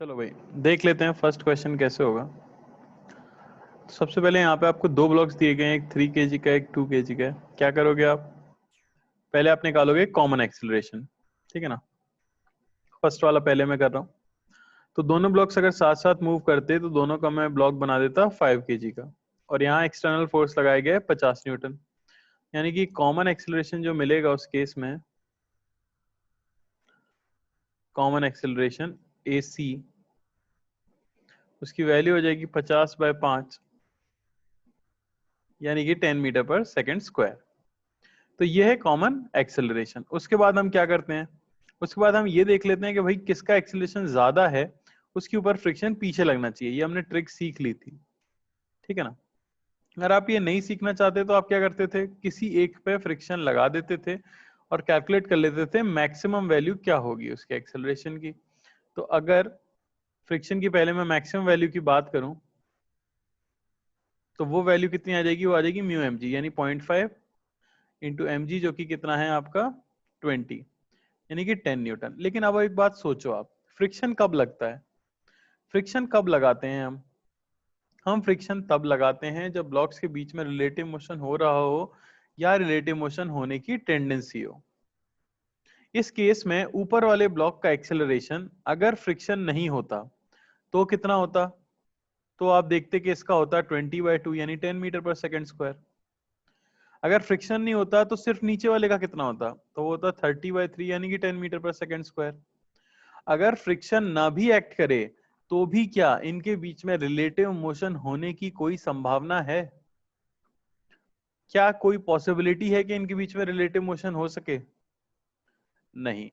चलो भाई देख लेते हैं फर्स्ट क्वेश्चन कैसे होगा। तो सबसे पहले यहाँ पे आपको दो ब्लॉक्स दिए गए हैं, एक 3 kg का, एक 2 kg का है। क्या करोगे आप? पहले आप निकालोगे कॉमन एक्सीलरेशन, ठीक है ना। फर्स्ट वाला पहले मैं कर रहा हूँ। तो दोनों ब्लॉक्स अगर साथ साथ मूव करते तो दोनों का मैं ब्लॉक बना देता 5 kg का, और यहाँ एक्सटर्नल फोर्स लगाया गया है 50 न्यूटन। यानी कि कॉमन एक्सीलरेशन जो मिलेगा उस केस में, कॉमन एक्सीलरेशन AC, उसकी वैल्यू हो जाएगी 50/5, यानी कि 10 मीटर पर सेकेंड स्क्वायर। तो ये है कॉमन एक्सेलरेशन। उसके बाद हम क्या करते हैं, उसके बाद हम ये देख लेते हैं कि भाई किसका एक्सेलरेशन ज्यादा है उसके ऊपर फ्रिक्शन पीछे लगना चाहिए। ये हमने ट्रिक सीख ली थी, ठीक है ना। अगर आप ये नहीं सीखना चाहते तो आप क्या करते थे, किसी एक पे फ्रिक्शन लगा देते थे और कैलकुलेट कर लेते थे मैक्सिमम वैल्यू क्या होगी उसके एक्सेलरेशन की। तो अगर फ्रिक्शन की पहले मैं मैक्सिमम वैल्यू की बात करूं तो वो वैल्यू कितनी आ जाएगी, वो आ जाएगी म्यू mg, यानी 0.5 इंटू mg, जो कि कितना है आपका 20, यानी कि 10 न्यूटन। लेकिन अब एक बात सोचो आप, फ्रिक्शन कब लगता है? फ्रिक्शन कब लगाते हैं हम फ्रिक्शन तब लगाते हैं जब ब्लॉक्स के बीच में रिलेटिव मोशन हो रहा हो या रिलेटिव मोशन होने की टेंडेंसी हो। इस केस में ऊपर वाले ब्लॉक का एक्सेलरेशन अगर फ्रिक्शन नहीं होता तो कितना होता? तो आप देखते कि इसका होता 20/2 यानी 10 मीटर पर सेकेंड स्क्वायर। अगर फ्रिक्शन नहीं होता तो सिर्फ नीचे वाले का कितना होता? तो वो होता 30/3 यानी कि 10 मीटर पर सेकेंड स्क्वायर। अगर फ्रिक्शन ना भी एक्ट करे तो भी क्या इनके बीच में रिलेटिव मोशन होने की कोई संभावना है? क्या कोई पॉसिबिलिटी है कि इनके बीच में रिलेटिव मोशन हो सके? नहीं।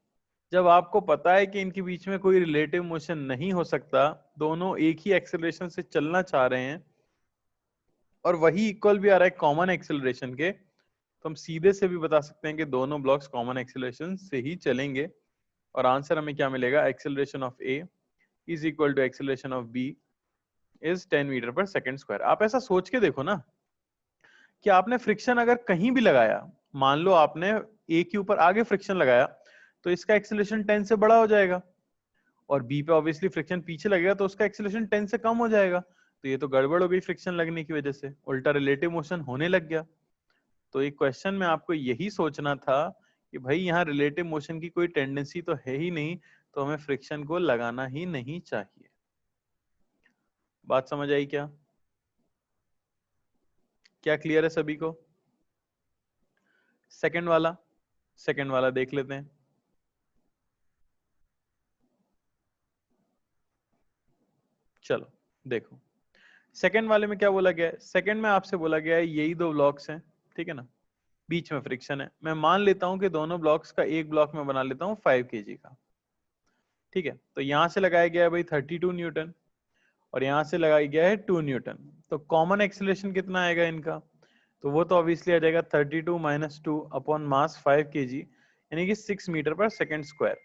जब आपको पता है कि इनके बीच में कोई रिलेटिव मोशन नहीं हो सकता, दोनों एक ही एक्सेलरेशन से चलना चाह रहे हैं और वही इक्वल भी आ रहा है कॉमन एक्सेलरेशन के, तो हम सीधे से भी बता सकते हैं कि दोनों ब्लॉक्स कॉमन एक्सेलरेशन से ही चलेंगे। और आंसर हमें क्या मिलेगा, acceleration of A is equal to acceleration of B is 10 meter पर सेकेंड स्क्वायर। आप ऐसा सोच के देखो ना कि आपने फ्रिक्शन अगर कहीं भी लगाया, मान लो आपने ए के ऊपर आगे फ्रिक्शन लगाया, तो इसका एक्सेलरेशन 10 से बड़ा हो जाएगा, और बी पे ऑब्वियसली फ्रिक्शन पीछे लगेगा तो उसका एक्सेलरेशन 10 से कम हो जाएगा। तो ये तो गड़बड़ हो गई, फ्रिक्शन लगने की वजह से उल्टा रिलेटिव मोशन होने लग गया। तो एक क्वेश्चन में आपको यही सोचना था कि भाई यहाँ रिलेटिव मोशन की कोई टेंडेंसी तो है ही नहीं, तो हमें फ्रिक्शन को लगाना ही नहीं चाहिए। बात समझ आई क्या? क्या क्लियर है सभी को? सेकंड वाला देख लेते हैं। चलो देखो, सेकंड वाले में क्या बोला गया है। सेकंड में आपसे बोला गया है यही दो ब्लॉक्स हैं, ठीक है ना, बीच में फ्रिक्शन है। मैं मान लेता हूं कि दोनों ब्लॉक्स का एक ब्लॉक में बना लेता हूं 5 kg का, ठीक है। तो यहां से लगाया गया है भाई 32 न्यूटन और यहां से लगाया गया है 2 न्यूटन। तो कॉमन एक्सीलरेशन कितना आएगा इनका? तो वो तो ऑब्वियसली आ जाएगा 32 माइनस 2 अपॉन मास 5 kg, यानी कि 6 मीटर पर सेकेंड स्क्वायर।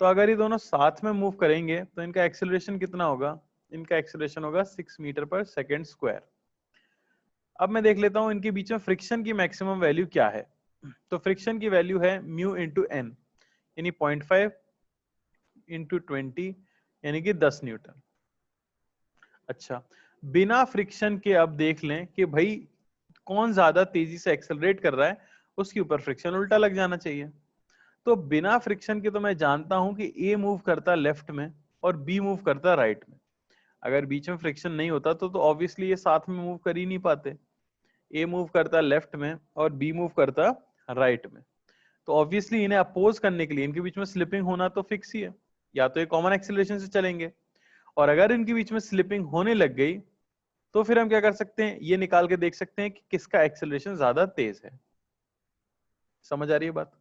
तो अगर ये दोनों साथ में मूव करेंगे तो इनका एक्सेलरेशन कितना होगा? इनका एक्सेलरेशन होगा 6 मीटर पर सेकेंड स्क्वायर। अब मैं देख लेता हूं इनके बीच में फ्रिक्शन की मैक्सिमम वैल्यू क्या है। तो फ्रिक्शन की वैल्यू है म्यू इंटू एन, यानी 0.5 इंटू 20, यानी कि 10 न्यूटन। अच्छा, बिना फ्रिक्शन के अब देख लें कि भाई कौन ज्यादा तेजी से एक्सेलरेट कर रहा है, उसके ऊपर फ्रिक्शन उल्टा लग जाना चाहिए। तो बिना फ्रिक्शन के तो मैं जानता हूं कि ए मूव करता लेफ्ट में और बी मूव करता राइट में। अगर बीच में फ्रिक्शन नहीं होता तो ऑब्वियसली ये साथ में मूव कर ही नहीं पाते। ए मूव करता लेफ्ट में और बी मूव करता राइट में, तो ऑब्वियसली इन्हें अपोज करने के लिए इनके बीच में स्लिपिंग होना तो फिक्स ही है। या तो ये कॉमन एक्सेलरेशन से चलेंगे, और अगर इनके बीच में स्लिपिंग होने लग गई तो फिर हम क्या कर सकते हैं, ये निकाल के देख सकते हैं कि किसका एक्सेलरेशन ज्यादा तेज है। समझ आ रही है बात?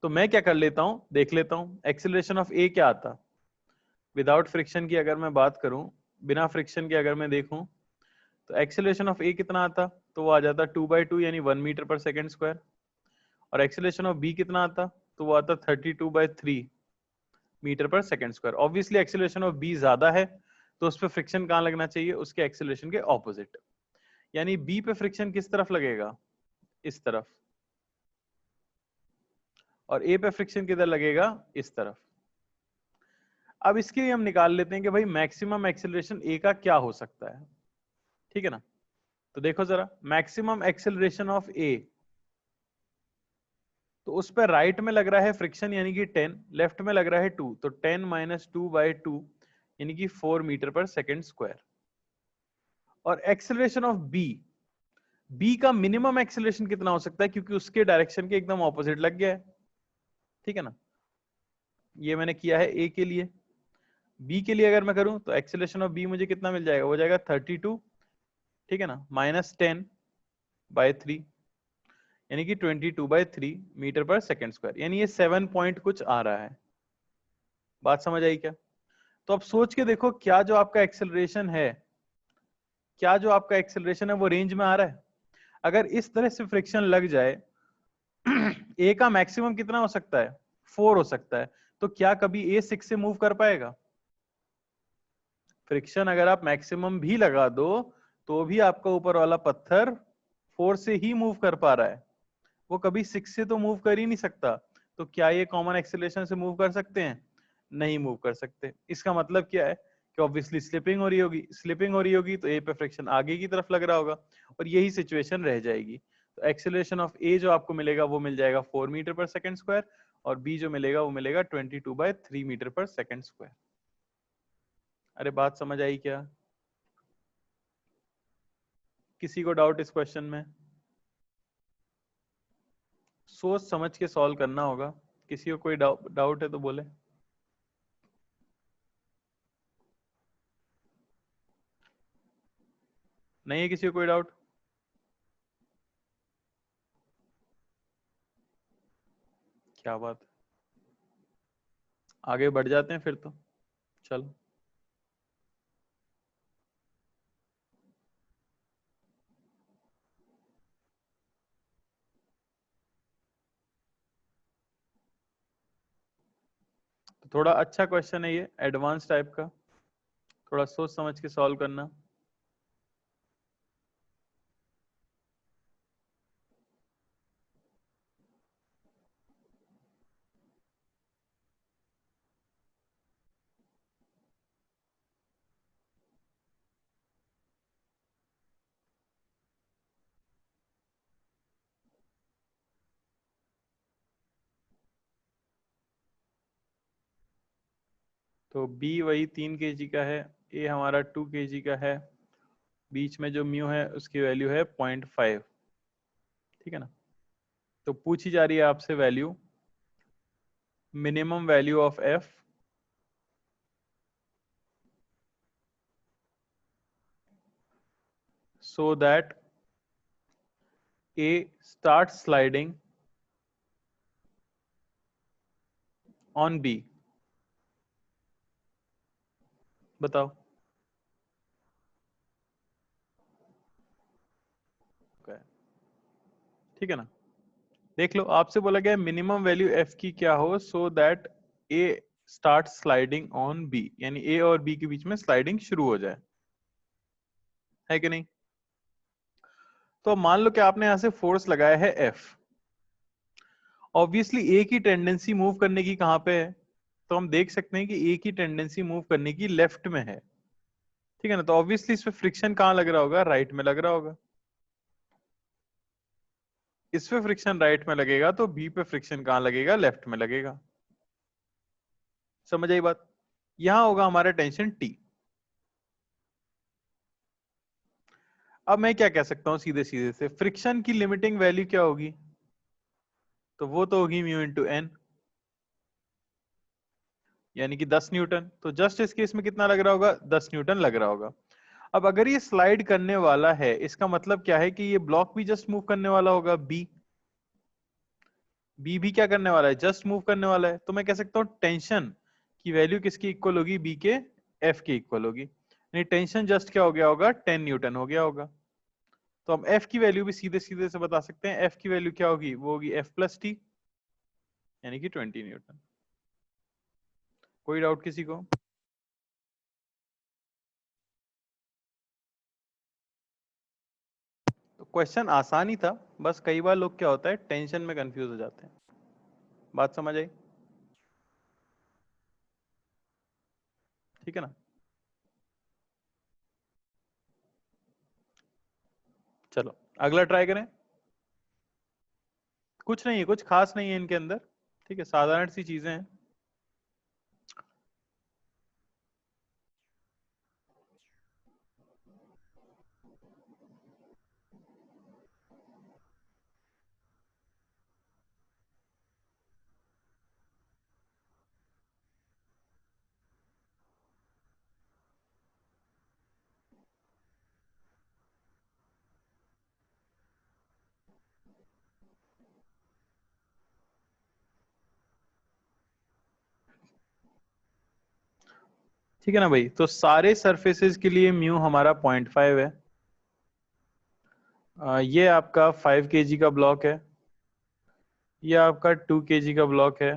तो मैं क्या कर लेता हूं, देख लेता हूं एक्सेलरेशन ऑफ ए क्या आता विदाउट फ्रिक्शन की। अगर मैं बात करूं, बिना फ्रिक्शन के अगर मैं देखूं, तो एक्सेलरेशन ऑफ ए कितना आता? तो वो आ जाता 2/2 यानी 1 मीटर पर सेकेंड स्क्वायर। और एक्सेलरेशन ऑफ बी कितना आता? तो वो आता 32/3 मीटर पर second square. Obviously acceleration of B ज्यादा है, तो उस पर फ्रिक्शन कहां लगना चाहिए? उसके एक्सेलरेशन के ऑपोजिट, यानी बी पे फ्रिक्शन किस तरफ लगेगा? इस तरफ। और ए पे फ्रिक्शन किधर लगेगा? इस तरफ। अब इसके लिए हम निकाल लेते हैं कि भाई मैक्सिमम एक्सेलरेशन ए का क्या हो सकता है, ठीक है ना। तो देखो जरा, मैक्सिमम एक्सेलरेशन ऑफ ए, तो उस पर राइट में लग रहा है फ्रिक्शन यानी कि 10, लेफ्ट में लग रहा है 2, तो 10 माइनस 2/2 यानी कि 4 मीटर पर सेकेंड स्क्वायर। और एक्सेलरेशन ऑफ बी, बी का मिनिमम एक्सेलरेशन कितना हो सकता है, क्योंकि उसके डायरेक्शन के एकदम ऑपोजिट लग गया है, ठीक है ना। ये मैंने किया है ए के लिए। बी के लिए अगर मैं करूं तो एक्सेलरेशन ऑफ बी मुझे कितना मिल जाएगा, हो जाएगा 32, ठीक है ना, -10/3 यानी कि 22/3 मीटर पर सेकेंड स्क्वायर, यानी ये 7 पॉइंट कुछ आ रहा है। बात समझ आई क्या? तो अब सोच के देखो, क्या जो आपका एक्सेलरेशन है, क्या जो आपका एक्सेलरेशन है वो रेंज में आ रहा है। अगर इस तरह से फ्रिक्शन लग जाए ए का मैक्सिमम कितना हो सकता है, 4 हो सकता है, तो क्या कभी ए 6 से मूव कर पाएगा? फ्रिक्शन अगर आप मैक्सिमम भी लगा दो तो भी आपका ऊपर वाला पत्थर 4 से ही मूव कर पा रहा है, वो कभी 6 से तो मूव कर ही नहीं सकता। तो क्या ये कॉमन एक्सेलरेशन से मूव कर सकते हैं? नहीं मूव कर सकते। इसका मतलब क्या है कि ऑब्वियसली स्लिपिंग हो रही होगी, स्लिपिंग हो रही होगी तो ए पे फ्रिक्शन आगे की तरफ लग रहा होगा और यही सिचुएशन रह जाएगी। तो एक्सेलरेशन ऑफ ए जो आपको मिलेगा वो मिल जाएगा 4 मीटर पर सेकेंड स्क्वायर, और बी जो मिलेगा वो मिलेगा 22/3 मीटर पर सेकेंड स्क्वायर। अरे बात समझ आई क्या? किसी को डाउट इस क्वेश्चन में? सोच समझ के सॉल्व करना होगा। किसी को कोई डाउट है तो बोले। नहीं है किसी को कोई डाउट? क्या बात है, आगे बढ़ जाते हैं फिर तो। चलो, तो थोड़ा अच्छा क्वेश्चन है ये, एडवांस टाइप का, थोड़ा सोच समझ के सॉल्व करना। तो बी वही 3 kg का है, ए हमारा 2 kg का है, बीच में जो म्यू है उसकी वैल्यू है 0.5, ठीक है ना। तो पूछी जा रही है आपसे value, minimum value of F so that A starts sliding on B। बताओ। ठीक है ना, देख लो, आपसे बोला गया मिनिमम वैल्यू एफ की क्या हो so that A start sliding on B, यानी ए और बी के बीच में स्लाइडिंग शुरू हो जाए, है कि नहीं। तो मान लो कि आपने यहां से फोर्स लगाया है एफ, ऑब्वियसली ए की टेंडेंसी मूव करने की कहां पे है, तो हम देख सकते हैं कि ए की टेंडेंसी मूव करने की लेफ्ट में है, ठीक है ना। तो ऑब्वियसली इस पे फ्रिक्शन कहां लग रहा होगा, राइट में लग रहा होगा। इस पे फ्रिक्शन राइट में लगेगा तो बी पे फ्रिक्शन कहां लगेगा, लेफ्ट में लगेगा। समझ आई बात? यहां होगा हमारा टेंशन टी। अब मैं क्या कह सकता हूं सीधे सीधे से, फ्रिक्शन की लिमिटिंग वैल्यू क्या होगी, तो वो तो होगी म्यू इंटू एन, यानी कि 10 न्यूटन। तो जस्ट इस केस में कितना लग रहा होगा, 10 न्यूटन लग रहा होगा। अब अगर ये स्लाइड करने वाला है, इसका मतलब क्या है कि ये ब्लॉक भी जस्ट मूव करने वाला होगा, बी बी भी क्या करने वाला है, जस्ट मूव करने वाला है। तो मैं कह सकता हूँ टेंशन की वैल्यू किसकी इक्वल होगी, बी के एफ के इक्वल होगी, यानी टेंशन जस्ट क्या हो गया होगा, 10 न्यूटन हो गया होगा। तो हम एफ की वैल्यू भी सीधे सीधे से बता सकते हैं, एफ की वैल्यू क्या होगी, वो होगी एफ प्लस टी, यानी कि 20 न्यूटन। कोई डाउट किसी को? तो क्वेश्चन आसान ही था, बस कई बार लोग क्या होता है टेंशन में कंफ्यूज हो जाते हैं। बात समझ आई? ठीक है ना। चलो अगला ट्राई करें। कुछ नहीं है, कुछ खास नहीं है इनके अंदर, ठीक है, साधारण सी चीजें हैं। ठीक है ना भाई, तो सारे सरफेसेस के लिए म्यू हमारा 0.5 है। ये आपका 5 kg का ब्लॉक है, ये आपका 2 kg का ब्लॉक है,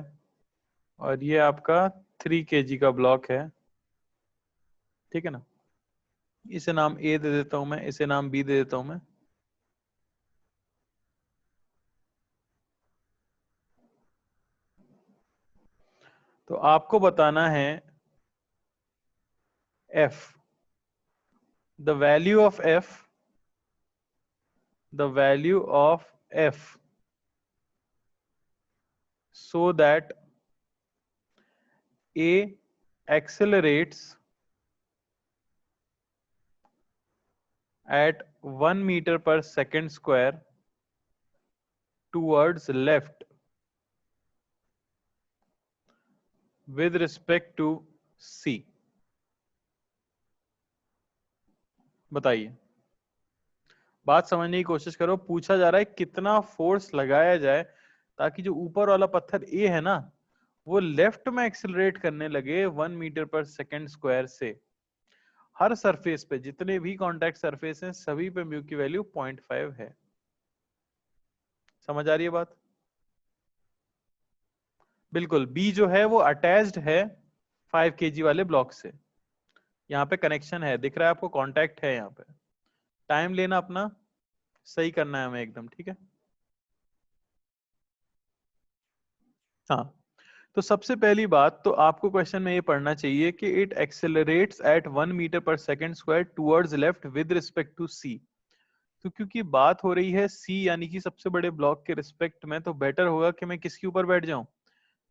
और ये आपका 3 kg का ब्लॉक है। ठीक है ना, इसे नाम ए दे देता हूं मैं, इसे नाम बी दे देता हूं मैं। तो आपको बताना है F, the value of F, the value of F so that A accelerates at 1 meter per second square towards left with respect to C। बताइए, बात समझने की कोशिश करो। पूछा जा रहा है कितना फोर्स लगाया जाए ताकि जो ऊपर वाला पत्थर ए है ना, वो लेफ्ट में एक्सेलरेट करने लगे 1 मीटर पर सेकेंड स्क्वायर से। हर सरफेस पे, जितने भी कॉन्टैक्ट सरफेस हैं, सभी पे म्यू की वैल्यू 0.5 है। समझ आ रही है बात? बिल्कुल, बी जो है वो अटैच्ड है 5 kg वाले ब्लॉक से। यहाँ पे कनेक्शन है, दिख रहा है आपको, कांटेक्ट है यहाँ पे। टाइम लेना अपना, सही करना है हमें एकदम, ठीक है। हाँ, तो सबसे पहली बात तो आपको क्वेश्चन में ये पढ़ना चाहिए कि इट एक्सेलरेट्स एट 1 मीटर पर second square towards left with respect to C. तो क्योंकि बात हो रही है सी यानी कि सबसे बड़े ब्लॉक के रिस्पेक्ट में, तो बेटर होगा कि मैं किसके ऊपर बैठ जाऊं,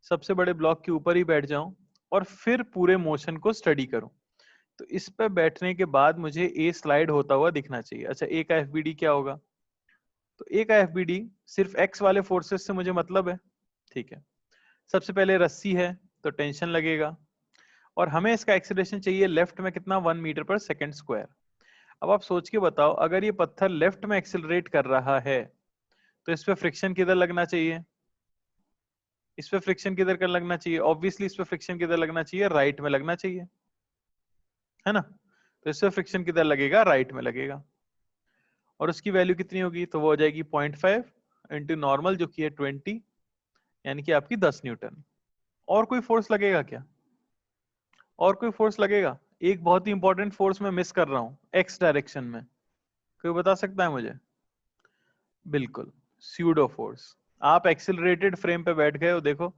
सबसे बड़े ब्लॉक के ऊपर ही बैठ जाऊं, और फिर पूरे मोशन को स्टडी करूं। तो इस पे बैठने के बाद मुझे ए स्लाइड होता हुआ दिखना चाहिए। अच्छा, ए का एफबीडी क्या होगा? तो ए का एफबीडी सिर्फ एक्स वाले फोर्सेस से मुझे मतलब है, ठीक है। सबसे पहले रस्सी है तो टेंशन लगेगा, और हमें इसका एक्सीलरेशन चाहिए लेफ्ट में कितना, 1 मीटर पर सेकेंड स्क्वायर। अब आप सोच के बताओ, अगर ये पत्थर लेफ्ट में एक्सेलरेट कर रहा है तो इस पे फ्रिक्शन किधर लगना चाहिए? इस पे फ्रिक्शन किधर कर लगना चाहिए? ऑब्वियसली इस पे फ्रिक्शन किधर लगना चाहिए? राइट में लगना चाहिए, है ना। तो इस पे फ्रिक्शन किधर लगेगा? राइट में लगेगा। और उसकी वैल्यू कितनी होगी? तो वो हो जाएगी 0.5 इंटू नॉर्मल जो कि है 20, यानी कि आपकी 10 न्यूटन। और कोई फोर्स लगेगा क्या? और कोई फोर्स लगेगा? एक बहुत ही इंपॉर्टेंट फोर्स मैं मिस कर रहा हूं एक्स डायरेक्शन में, कोई बता सकता है मुझे? बिल्कुल, स्यूडो फोर्स। आप एक्सिलरेटेड फ्रेम पे बैठ गए हो, देखो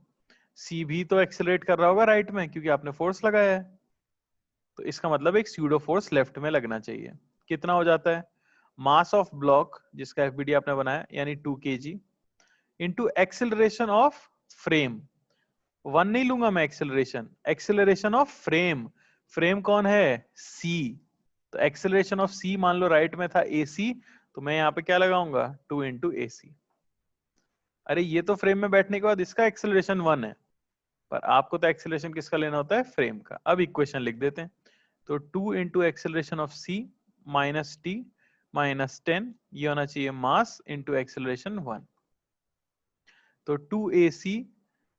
सी भी तो एक्सिलरेट कर रहा होगा राइट में, क्योंकि आपने फोर्स लगाया है। तो इसका मतलब एक स्यूडो फोर्स लेफ्ट में लगना चाहिए। कितना हो जाता है? मास ऑफ ब्लॉक जिसका एफबीडी आपने बनाया यानी 2 kg into acceleration of frame. 1 नहीं लूंगा मैं acceleration, acceleration of frame. Frame कौन है? सी। तो एक्सिलरेशन ऑफ सी मान लो राइट में था AC, तो मैं यहाँ पे क्या लगाऊंगा? 2 इंटू AC। अरे ये तो फ्रेम में बैठने के बाद इसका एक्सेलरेशन 1 है, पर आपको तो एक्सेलरेशन किसका लेना होता है? फ्रेम का। अब इक्वेशन लिख देते हैं। तो 2 into acceleration of C minus T minus 10, ये होना चाहिए मास इंटू एक्सेलरेशन 1। तो 2AC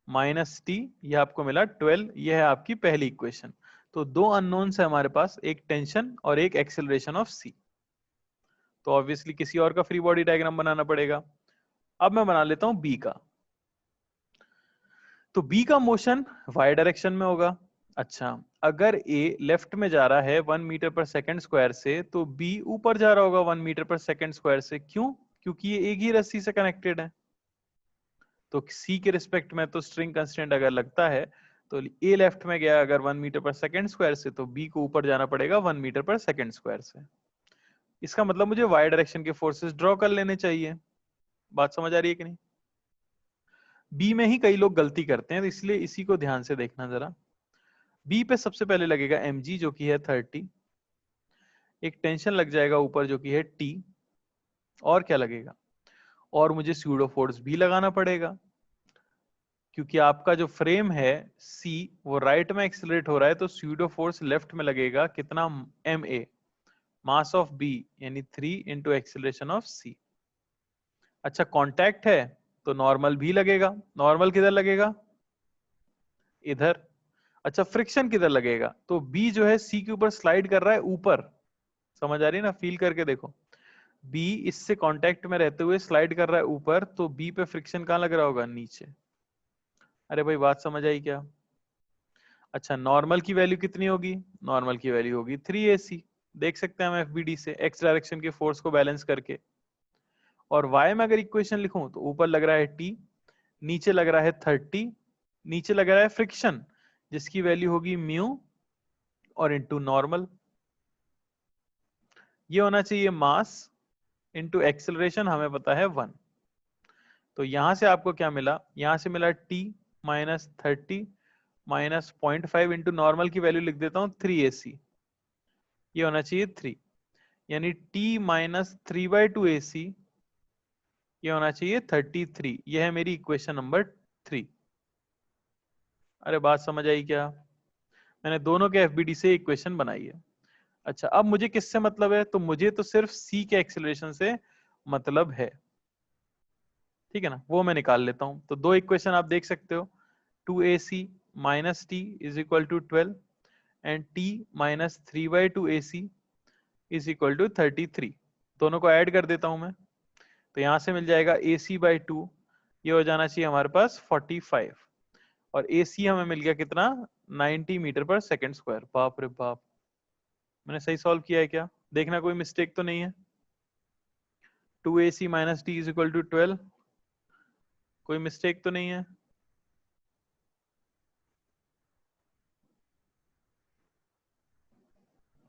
माइनस टी, ये आपको मिला 12। ये है आपकी पहली इक्वेशन। तो दो अननोन्स है हमारे पास, एक टेंशन और एक एक्सेलरेशन ऑफ सी। तो ऑब्वियसली किसी और का फ्री बॉडी डायग्राम बनाना पड़ेगा। अब मैं बना लेता हूं बी का। तो बी का मोशन वाई डायरेक्शन में होगा। अच्छा, अगर ए लेफ्ट में जा रहा है 1 मीटर पर सेकेंड स्क्वायर से, तो बी ऊपर जा रहा होगा 1 मीटर पर सेकेंड स्क्वायर से। क्यों? क्योंकि ये एक ही रस्सी से कनेक्टेड है। तो सी के रिस्पेक्ट में तो स्ट्रिंग कंस्टेंट अगर लगता है तो ए लेफ्ट में गया अगर 1 मीटर पर सेकेंड स्क्वायर से, तो बी को ऊपर जाना पड़ेगा 1 मीटर पर सेकेंड स्क्वायर से। इसका मतलब मुझे वाई डायरेक्शन के फोर्सेस ड्रॉ कर लेने चाहिए। बात समझ आ रही है कि नहीं? बी में ही कई लोग गलती करते हैं, तो इसलिए इसी को ध्यान से देखना जरा। बी पे सबसे पहले लगेगा mg जो कि है 30, एक टेंशन लग जाएगा ऊपर जो कि है T, और क्या लगेगा, और मुझे स्यूडो फोर्स भी लगाना पड़ेगा, क्योंकि आपका जो फ्रेम है C वो राइट में एक्सेलरेट हो रहा है, तो स्यूडो फोर्स लेफ्ट में लगेगा कितना, ma, मास ऑफ B यानी 3 इंटू एक्सेलरेशन ऑफ C। अच्छा, कांटेक्ट है तो नॉर्मल भी लगेगा। नॉर्मल किधर लगेगा, इधर। अच्छा, फ्रिक्शन किधर लगेगा, तो B जो है C के ऊपर स्लाइड कर रहा है ऊपर। समझ आ रही है ना, फील करके देखो। B इससे कांटेक्ट में रहते हुए स्लाइड कर रहा है ऊपर, तो B पे फ्रिक्शन कहां लग रहा होगा, नीचे। अरे भाई बात समझ आई क्या? अच्छा, नॉर्मल की वैल्यू कितनी होगी, नॉर्मल की वैल्यू होगी 3ac। देख सकते हैं हम FBD से x डायरेक्शन के फोर्स को बैलेंस करके। और y में अगर इक्वेशन लिखूं तो ऊपर लग रहा है t, नीचे लग रहा है 30, नीचे लग रहा है फ्रिक्शन जिसकी वैल्यू होगी म्यू और इंटू नॉर्मल। ये होना चाहिए मास इंटू एक्सेलरेशन, हमें पता है 1। तो यहां से आपको क्या मिला, यहां से मिला t minus 30 minus 0.5 into normal की वैल्यू लिख देता हूं 3ac, ये होना चाहिए 3, यानी t माइनस 3/2ac, ये होना चाहिए 33। ये है मेरी इक्वेशन नंबर 3। अरे बात समझ आई क्या? मैंने दोनों के FBD से इक्वेशन बनाई है। अच्छा, अब मुझे किससे मतलब है, तो मुझे तो सिर्फ C के एक्सेलरेशन से मतलब है, ठीक है ना, वो मैं निकाल लेता हूं। तो दो इक्वेशन आप देख सकते हो, 2ac minus T is equal to 12 and t minus 3/2ac is equal to 33। दोनों को ऐड कर देता हूं मैं, तो यहां से मिल जाएगा ac/2, ये हो जाना चाहिए हमारे पास 45, और AC हमें मिल गया कितना, 90 मीटर पर सेकेंड स्क्वायर। बाप रे बाप, मैंने सही सॉल्व किया है क्या? देखना कोई मिस्टेक तो नहीं है। 2ac minus T is equal to 12, कोई मिस्टेक तो नहीं है?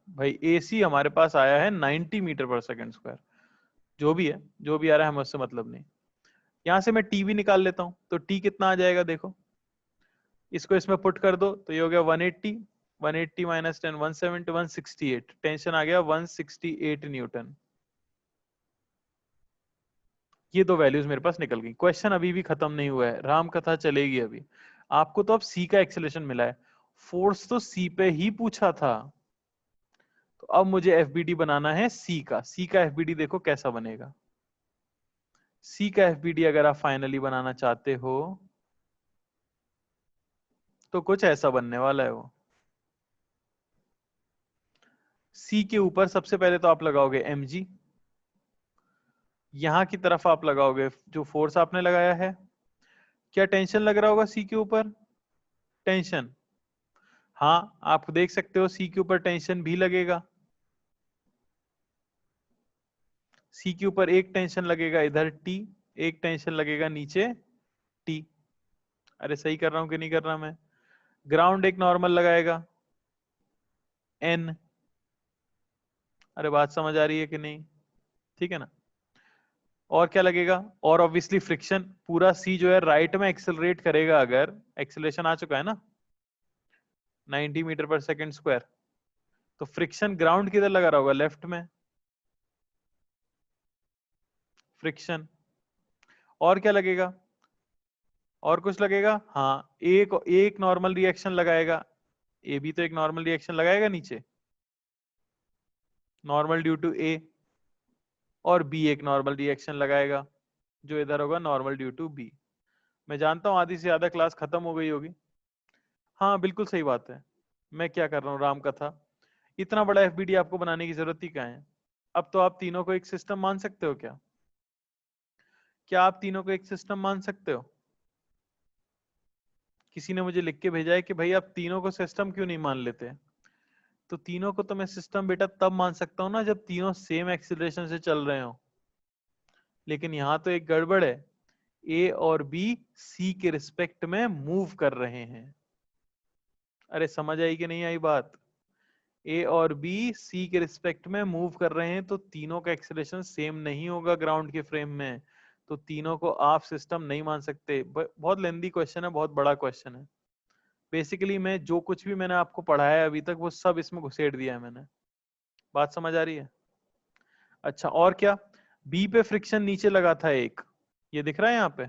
भाई AC हमारे पास आया है 90 मीटर पर सेकेंड स्क्वायर। जो भी है, जो भी आ रहा है हमें उससे मतलब नहीं। यहां से मैं T भी निकाल लेता हूं, तो T कितना आ जाएगा देखो, इसको इसमें पुट कर दो तो ये हो गया 180, 180 माइनस 10 170, 168, टेंशन आ गया 168 न्यूटन। ये दो वैल्यूज मेरे पास निकल गई। क्वेश्चन अभी भी खत्म नहीं हुआ है, राम कथा चलेगी अभी। आपको तो अब C का एक्सेलरेशन मिला है, फोर्स तो C पे ही पूछा था, तो अब मुझे FBD बनाना है C का। C का FBD देखो कैसा बनेगा। C का FBD अगर आप फाइनली बनाना चाहते हो तो कुछ ऐसा बनने वाला है वो। C के ऊपर सबसे पहले तो आप लगाओगे mg, यहां की तरफ आप लगाओगे जो फोर्स आपने लगाया है। क्या टेंशन लग रहा होगा C के ऊपर, टेंशन, हाँ आप देख सकते हो C के ऊपर टेंशन भी लगेगा। C के ऊपर एक टेंशन लगेगा इधर T, एक टेंशन लगेगा नीचे T। अरे सही कर रहा हूं कि नहीं कर रहा मैं? ग्राउंड एक नॉर्मल लगाएगा N। अरे बात समझ आ रही है कि नहीं? ठीक है ना। और क्या लगेगा, और ऑब्वियसली फ्रिक्शन, पूरा C जो है राइट में एक्सेलरेट करेगा, अगर एक्सेलरेशन आ चुका है ना 90 मीटर पर सेकेंड स्क्वायर, तो फ्रिक्शन ग्राउंड किधर लगा रहा होगा, लेफ्ट में, फ्रिक्शन। और क्या लगेगा, और कुछ लगेगा, हाँ एक एक नॉर्मल रिएक्शन लगाएगा, ए भी तो एक नॉर्मल रिएक्शन लगाएगा नीचे, नॉर्मल ड्यू टू ए, और बी एक नॉर्मल रिएक्शन लगाएगा जो इधर होगा नॉर्मल ड्यू टू बी। मैं जानता हूं आधी से ज्यादा क्लास खत्म हो गई होगी। हाँ बिल्कुल सही बात है, मैं क्या कर रहा हूँ, राम कथा। इतना बड़ा FBD आपको बनाने की जरूरत ही क्या है? अब तो आप तीनों को एक सिस्टम मान सकते हो क्या? क्या आप तीनों को एक सिस्टम मान सकते हो? किसी ने मुझे लिख के भेजा है कि भाई आप तीनों को सिस्टम क्यों नहीं मान लेते? तो तीनों को तो मैं सिस्टम बेटा तब मान सकता हूं ना जब तीनों सेम एक्सीलरेशन से चल रहे हो। लेकिन यहां तो एक गड़बड़ है, ए और बी सी के रिस्पेक्ट में मूव कर रहे हैं। अरे समझ आई कि नहीं आई बात? ए और बी सी के रिस्पेक्ट में मूव कर रहे हैं, तो तीनों का एक्सेलरेशन सेम नहीं होगा ग्राउंड के फ्रेम में, तो तीनों को आप सिस्टम नहीं मान सकते। बहुत लेंदी क्वेश्चन है, बहुत बड़ा क्वेश्चन है। बेसिकली मैं जो कुछ भी मैंने आपको पढ़ाया है अभी तक वो सब इसमें घुसेड़ दिया है मैंने। बात समझ आ रही है? अच्छा, और क्या? बी पे फ्रिक्शन नीचे लगा था एक, ये दिख रहा है यहाँ पे,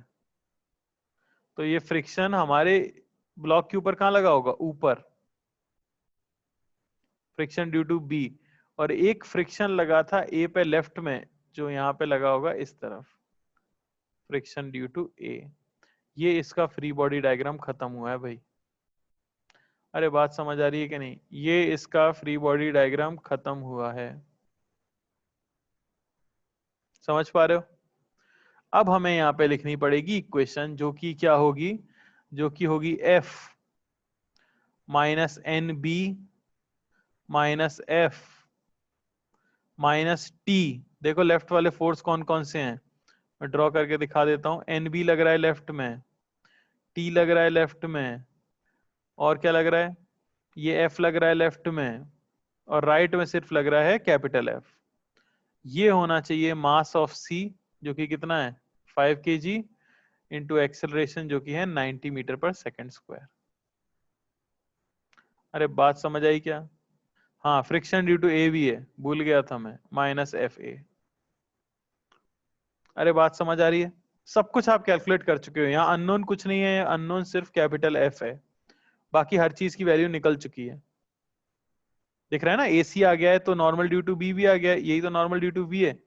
तो ये फ्रिक्शन हमारे ब्लॉक के ऊपर कहाँ लगा होगा? ऊपर, फ्रिक्शन ड्यू टू बी। और एक फ्रिक्शन लगा था ए पे लेफ्ट में, जो यहाँ पे लगा होगा इस तरफ, फ्रिक्शन ड्यू टू ए। ये इसका फ्री बॉडी डायग्राम खत्म हुआ है भाई। अरे बात समझ आ रही है कि नहीं? ये इसका फ्री बॉडी डायग्राम खत्म हुआ है, समझ पा रहे हो? अब हमें यहाँ पे लिखनी पड़ेगी इक्वेशन, जो कि क्या होगी? जो कि होगी F minus N B minus F minus T. देखो लेफ्ट वाले फोर्स कौन कौन से हैं, मैं ड्रॉ करके दिखा देता हूं। एन बी लग रहा है लेफ्ट में, टी लग रहा है लेफ्ट में, और क्या लग रहा है? ये एफ लग रहा है लेफ्ट में, और राइट में सिर्फ लग रहा है कैपिटल एफ। ये होना चाहिए मास ऑफ सी, जो कि कितना है? 5 kg, इंटू एक्सेलरेशन जो कि है 90 मीटर पर सेकेंड स्क्वायर। अरे बात समझ आई क्या? हाँ, फ्रिक्शन ड्यू टू ए भी है, भूल गया था मैं, माइनस एफ ए। अरे बात समझ आ रही है? सब कुछ आप कैलकुलेट कर चुके हो, यहाँ अननोन कुछ नहीं है, अननोन सिर्फ कैपिटल एफ है, बाकी हर चीज की वैल्यू निकल चुकी है। दिख रहा है ना? AC आ गया है तो नॉर्मल ड्यू टू बी भी आ गया है, यही तो नॉर्मल ड्यू टू बी है।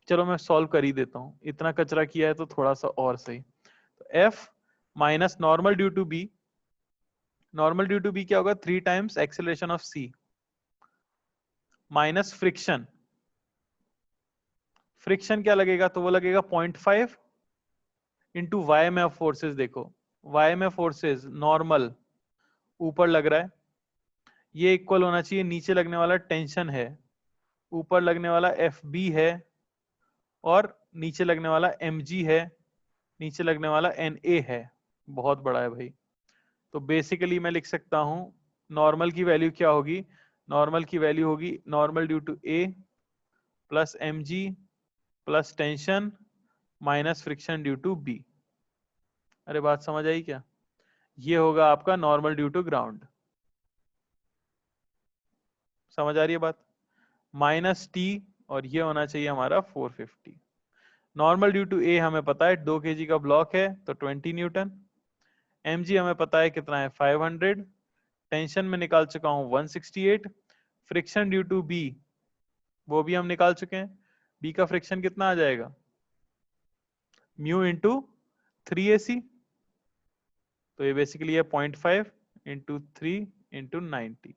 चलो मैं सॉल्व कर ही देता हूँ, इतना कचरा किया है तो थोड़ा सा और सही। तो F minus normal due to B, normal due to B क्या होगा? 3 times acceleration of C minus friction. Friction क्या लगेगा? तो वो लगेगा 0.5 इंटू वाई में फोर्सेस। देखो वाई में फोर्सेस नॉर्मल ऊपर लग रहा है, ये इक्वल होना चाहिए, नीचे लगने वाला टेंशन है, ऊपर लगने वाला एफ बी है, और नीचे लगने वाला एम जी है, नीचे लगने वाला एन ए है। बहुत बड़ा है भाई। तो बेसिकली मैं लिख सकता हूं नॉर्मल की वैल्यू क्या होगी? नॉर्मल की वैल्यू होगी normal due to A plus M G plus tension minus friction due to B. अरे बात समझ आई क्या? ये होगा आपका नॉर्मल ड्यू टू ग्राउंड। समझ आ रही है बात? माइनस टी, और ये होना चाहिए हमारा 450। नॉर्मल ड्यू टू ए हमें पता है 2 kg का ब्लॉक है तो 20 न्यूटन। एम जी हमें पता है कितना है? 500। टेंशन में निकाल चुका हूं 168। फ्रिक्शन ड्यू टू बी वो भी हम निकाल चुके हैं, बी का फ्रिक्शन कितना आ जाएगा? Mu into 3AC। तो ये बेसिकली है 0.5 इंटू 3 इंटू 90,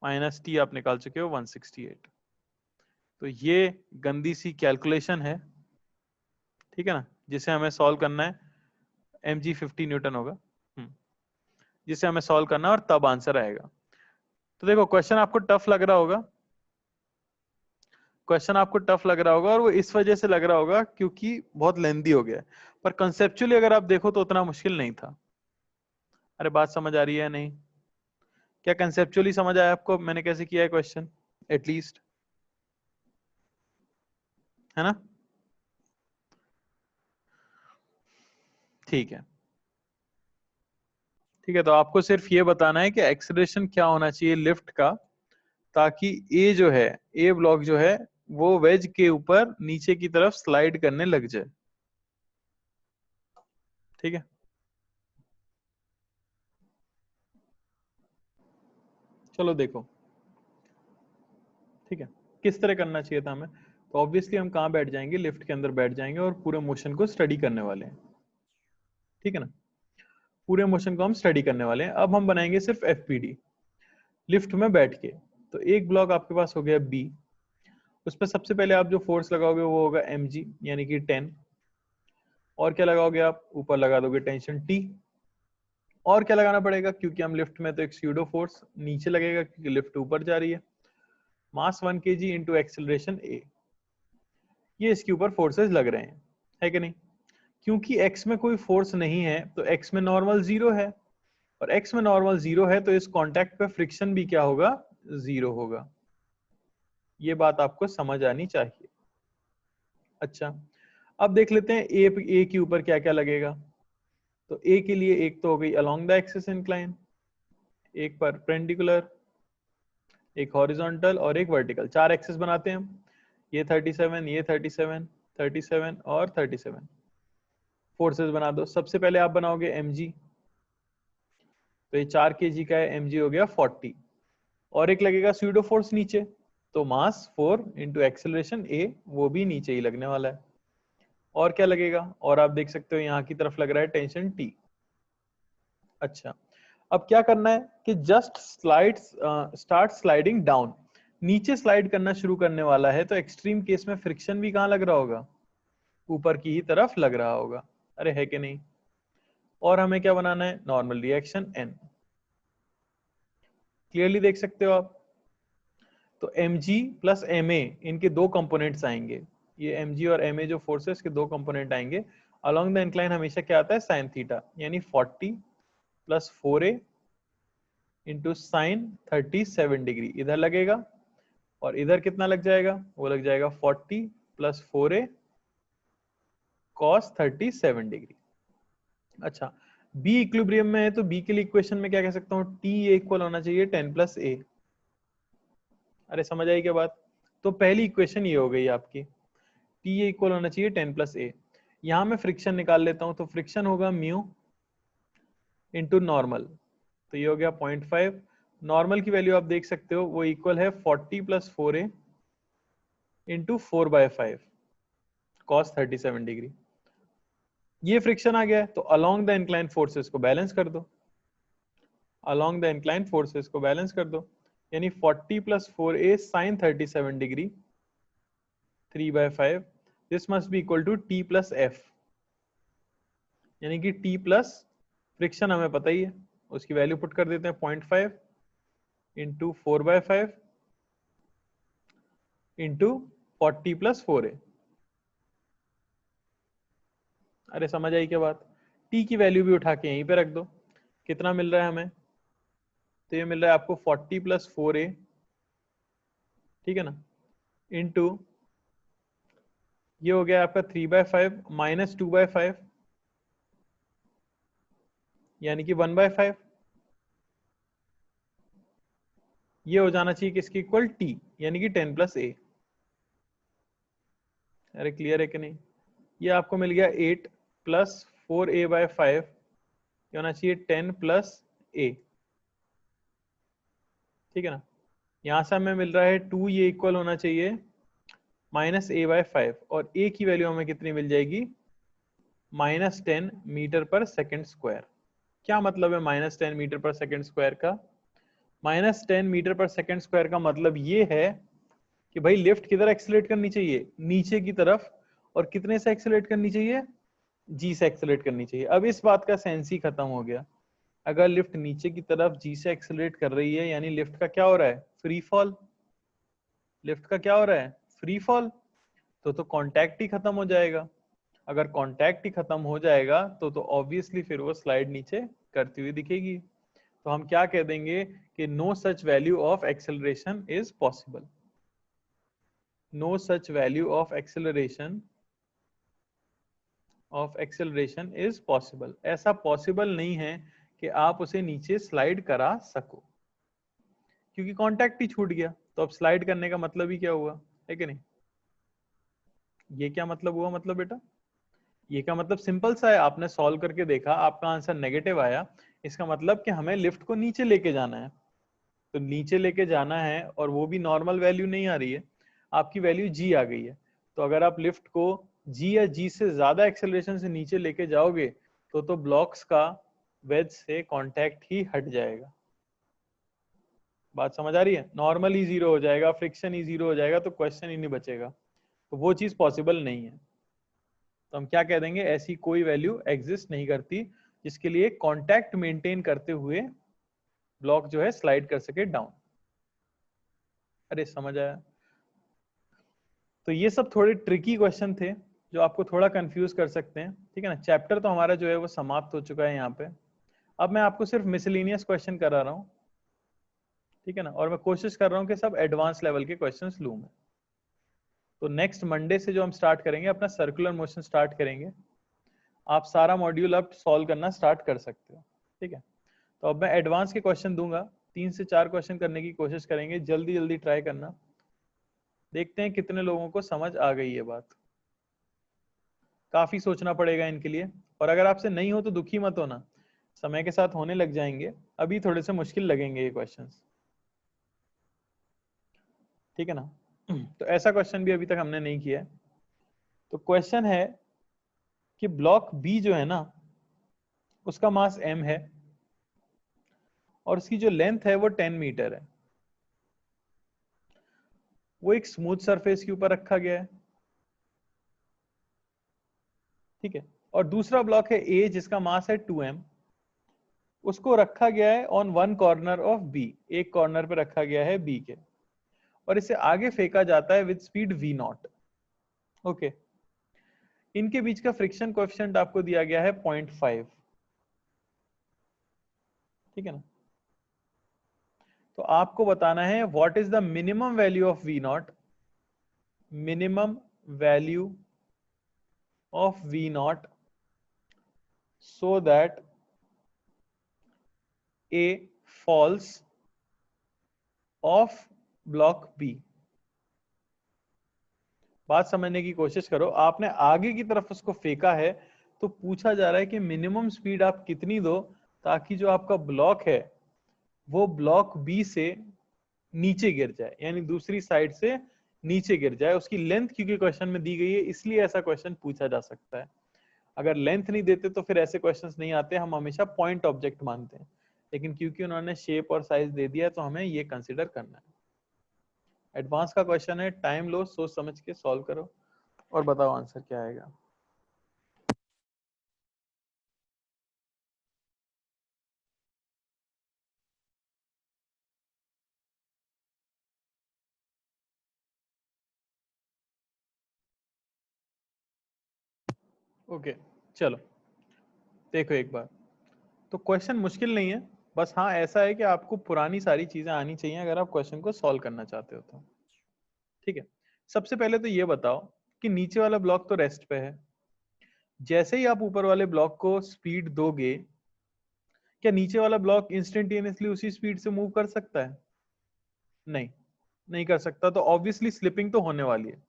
माइनस टी आप निकाल चुके हो 168। तो ये गंदी सी कैलकुलेशन है, ठीक है ना, जिसे हमें सॉल्व करना है। एम जी 50 न्यूटन होगा, जिसे हमें सॉल्व करना है, और तब आंसर आएगा। तो देखो क्वेश्चन आपको टफ लग रहा होगा, क्वेश्चन आपको टफ लग रहा होगा, और वो इस वजह से लग रहा होगा क्योंकि बहुत लेंदी हो गया है। पर कंसेप्चुअली अगर आप देखो तो उतना मुश्किल नहीं था। अरे बात समझ आ रही है नहीं? क्या कंसेप्चुअली समझ आया आपको मैंने कैसे किया है क्वेश्चन? एटलीस्ट, है ना? ठीक है, ठीक है। तो आपको सिर्फ ये बताना है कि एक्सेलरेशन क्या होना चाहिए लिफ्ट का, ताकि ए जो है, ए ब्लॉक जो है, वो वेज के ऊपर नीचे की तरफ स्लाइड करने लग जाए। ठीक है, चलो देखो, ठीक है, किस तरह करना चाहिए था हमें? तो ऑब्वियसली हम कहाँ बैठ जाएंगे? लिफ्ट के अंदर बैठ जाएंगे और पूरे मोशन को स्टडी करने वाले हैं, ठीक है ना? पूरे मोशन को हम स्टडी करने वाले हैं। अब हम बनाएंगे सिर्फ एफपीडी लिफ्ट में बैठ के। तो एक ब्लॉक आपके पास हो गया बी, उस पर सबसे पहले आप जो फोर्स लगाओगे वो होगा mg, यानी कि 10। और क्या लगाओगे आप? ऊपर लगा दोगे टेंशन T। और क्या लगाना पड़ेगा? क्योंकि हम लिफ्ट में, तो एक स्यूडो फोर्स नीचे लगेगा क्योंकि लिफ्ट ऊपर जा रही है। मास 1 kg इंटू एक्सेलरेशन a, ये इसके ऊपर फोर्सेस लग रहे हैं, है कि नहीं? क्योंकि x में कोई फोर्स नहीं है तो x में नॉर्मल 0 है, और x में नॉर्मल 0 है तो इस कांटेक्ट पे फ्रिक्शन भी क्या होगा, 0 होगा। ये बात आपको समझ आनी चाहिए। अच्छा, अब देख लेते हैं ए के ऊपर क्या क्या लगेगा। तो ए के लिए एक तो हो गई अलोंग द एक्सिस इंक्लाइन, एक परपेंडिकुलर, एक हॉरिजॉन्टल और एक वर्टिकल। 4 एक्सिस बनाते हैं हम। ये 37, ये 37, 37 और 37। फोर्सेस बना दो। सबसे पहले आप बनाओगे mg, तो ये 4 kg का है, mg हो गया 40। और एक लगेगा स्यूडो फोर्स नीचे, तो मास 4 इंटू एक्सेलरेशन a, वो भी नीचे ही लगने वाला है। और क्या लगेगा, और आप देख सकते हो यहाँ की तरफ लग रहा है टेंशन T। अच्छा, अब क्या करना है कि जस्ट स्टार्ट स्लाइडिंग डाउन, नीचे स्लाइड करना शुरू करने वाला है, तो एक्सट्रीम केस में फ्रिक्शन भी कहाँ लग रहा होगा, ऊपर की ही तरफ लग रहा होगा। अरे है कि नहीं। और हमें क्या बनाना है, नॉर्मल रिएक्शन n। क्लियरली देख सकते हो आप। तो mg प्लस ma, इनके दो कंपोनेंट्स आएंगे। ये mg और ma जो फोर्सेस के दो कंपोनेंट आएंगे। अलोंग द इंक्लाइन हमेशा क्या आता है, साइन थीटा, यानी 40 plus 4a into sine 37 degree इधर लगेगा, और इधर कितना लग जाएगा, वो लग जाएगा 40 प्लस 4a कॉस 37 डिग्री। अच्छा, b इक्विलिब्रियम में है, तो b के लिए इक्वेशन में क्या कह सकता हूँ, t इक्वल होना चाहिए 10 प्लस a। अरे समझ आई क्या बात। तो पहली इक्वेशन ये हो गई आपकी, t इक्वल होना चाहिए 10 प्लस a। यहां मैं फ्रिक्शन निकाल लेता हूं, तो फ्रिक्शन होगा म्यू इंटू नॉर्मल, तो ये हो गया 0.5। नॉर्मल की वैल्यू आप देख सकते हो, वो इक्वल है 40 plus 4a into 4/5 cos 37 degree. ये फ्रिक्शन आ गया है, तो अलोंग द इंक्लाइन फोर्सेस को बैलेंस कर दो, अलोंग द इंक्लाइन फोर्सेस को बैलेंस कर दो, यानी 40 plus 4a sine 37 degree 3/5, this must be equal to t plus f, यानी कि t प्लस फ्रिक्शन हमें पता ही है, उसकी वैल्यू पुट कर देते हैं 0.5 इंटू 4/5 इंटू 40 प्लस 4a। अरे समझ आई क्या बात। t की वैल्यू भी उठा के यहीं पे रख दो, कितना मिल रहा है हमें, तो ये मिल रहा है आपको 40 प्लस 4a, ठीक है ना, इंटू ये हो गया आपका 3/5 माइनस 2/5, यानी कि 1/5। ये हो जाना चाहिए किसकी इक्वल, t, यानी कि 10 प्लस a। अरे क्लियर है कि नहीं। ये आपको मिल गया 8 प्लस 4a/5, ये होना चाहिए 10 प्लस a, ठीक है ना। यहां से हमें मिल रहा है 2, ये इक्वल होना चाहिए माइनस a/5, और a की वैल्यू हमें कितनी मिल जाएगी, -10 मीटर पर सेकेंड स्क्वायर। क्या मतलब है -10 मीटर पर सेकेंड स्क्वायर का, -10 मीटर पर सेकेंड स्क्वायर का मतलब ये है कि भाई लिफ्ट किधर एक्सेलरेट करनी चाहिए, नीचे की तरफ, और कितने से एक्सेलरेट करनी चाहिए, जी से एक्सेलरेट करनी चाहिए। अब इस बात का सेंस ही खत्म हो गया। अगर लिफ्ट नीचे की तरफ जी से एक्सेलरेट कर रही है, यानी लिफ्ट का क्या हो रहा है, फ्री फॉल। लिफ्ट का क्या हो रहा है, फ्री फॉल। तो कांटेक्ट ही खत्म हो जाएगा। अगर कांटेक्ट ही खत्म हो जाएगा तो ऑब्वियसली फिर वो स्लाइड नीचे करती हुई दिखेगी। तो हम क्या कह देंगे कि no such value of acceleration is possible, no such value of acceleration is possible. ऐसा पॉसिबल नहीं है कि आप उसे नीचे स्लाइड करा सको, क्योंकि कांटेक्ट ही छूट गया। तो अब स्लाइड करने का मतलब ही क्या हुआ, है कि नहीं। ये क्या मतलब हुआ, मतलब बेटा ये का मतलब सिंपल सा है, आपने सॉल्व करके देखा, आपका आंसर नेगेटिव आया, इसका मतलब कि हमें लिफ्ट को नीचे लेके जाना है। तो नीचे लेके जाना है, और वो भी नॉर्मल वैल्यू नहीं आ रही है, आपकी वैल्यू जी आ गई है। तो अगर आप लिफ्ट को जी या जी से ज्यादा एक्सेलरेशन से नीचे लेके जाओगे, तो ब्लॉक्स का वेज से कांटेक्ट ही हट जाएगा। बात समझ आ रही है, नॉर्मल ही जीरो हो जाएगा, फ्रिक्शन ही जीरो हो जाएगा, तो क्वेश्चन ही नहीं बचेगा। तो वो चीज पॉसिबल नहीं है। तो हम क्या कह देंगे, ऐसी कोई वैल्यू एग्जिस्ट नहीं करती जिसके लिए कांटेक्ट मेंटेन करते हुए ब्लॉक जो है स्लाइड कर सके डाउन। अरे समझ आया। तो ये सब थोड़े ट्रिकी क्वेश्चन थे जो आपको थोड़ा कंफ्यूज कर सकते हैं, ठीक है ना। चैप्टर तो हमारा जो है वो समाप्त हो चुका है यहाँ पे। अब मैं आपको सिर्फ मिसलेनियस क्वेश्चन करा रहा हूं, ठीक है ना, और मैं कोशिश कर रहा हूं कि सब एडवांस लेवल के क्वेश्चंस लूं मैं। तो नेक्स्ट मंडे से जो हम स्टार्ट करेंगे अपना सर्कुलर मोशन स्टार्ट करेंगे, आप सारा मॉड्यूल अब सॉल्व करना स्टार्ट कर सकते हो, ठीक है। तो अब मैं एडवांस के क्वेश्चन दूंगा, 3 से 4 क्वेश्चन करने की कोशिश करेंगे, जल्दी जल्दी ट्राई करना, देखते हैं कितने लोगों को समझ आ गई ये बात। काफी सोचना पड़ेगा इनके लिए, और अगर आपसे नहीं हो तो दुखी मत होना, समय के साथ होने लग जाएंगे, अभी थोड़े से मुश्किल लगेंगे ये क्वेश्चंस, ठीक है ना। तो ऐसा क्वेश्चन भी अभी तक हमने नहीं किया है। तो क्वेश्चन है कि ब्लॉक बी जो है ना उसका मास m है और उसकी जो लेंथ है वो 10 मीटर है, वो एक स्मूथ सरफेस के ऊपर रखा गया है, ठीक है। और दूसरा ब्लॉक है a जिसका मास है 2m, उसको रखा गया है on one corner of b, एक कॉर्नर पे रखा गया है b के, और इसे आगे फेंका जाता है विद स्पीड v0। ओके, इनके बीच का फ्रिक्शन कोएफिशिएंट आपको दिया गया है 0.5, ठीक है ना। तो आपको बताना है what is the minimum value of v0, minimum value of v0 so that a falls off block B। बात समझने की कोशिश करो, आपने आगे की तरफ उसको फेंका है तो पूछा जा रहा है कि मिनिमम स्पीड आप कितनी दो ताकि जो आपका ब्लॉक है वो ब्लॉक बी से नीचे गिर जाए, यानी दूसरी साइड से नीचे गिर जाए। उसकी लेंथ क्योंकि क्वेश्चन में दी गई है इसलिए ऐसा क्वेश्चन पूछा जा सकता है। अगर लेंथ नहीं देते तो फिर ऐसे क्वेश्चंस नहीं आते, हम हमेशा पॉइंट ऑब्जेक्ट मानते हैं, लेकिन क्योंकि उन्होंने शेप और साइज दे दिया है तो हमें ये कंसीडर करना है। एडवांस का क्वेश्चन है, टाइम लो, सोच समझ के सॉल्व करो और बताओ आंसर क्या आएगा। ओके चलो देखो एक बार, तो क्वेश्चन मुश्किल नहीं है, बस हाँ ऐसा है कि आपको पुरानी सारी चीजें आनी चाहिए अगर आप क्वेश्चन को सॉल्व करना चाहते हो तो, ठीक है। सबसे पहले तो ये बताओ कि नीचे वाला ब्लॉक तो रेस्ट पे है, जैसे ही आप ऊपर वाले ब्लॉक को स्पीड दोगे क्या नीचे वाला ब्लॉक इंस्टेंटेनियसली उसी स्पीड से मूव कर सकता है? नहीं, नहीं कर सकता। तो ऑब्वियसली स्लिपिंग तो होने वाली है,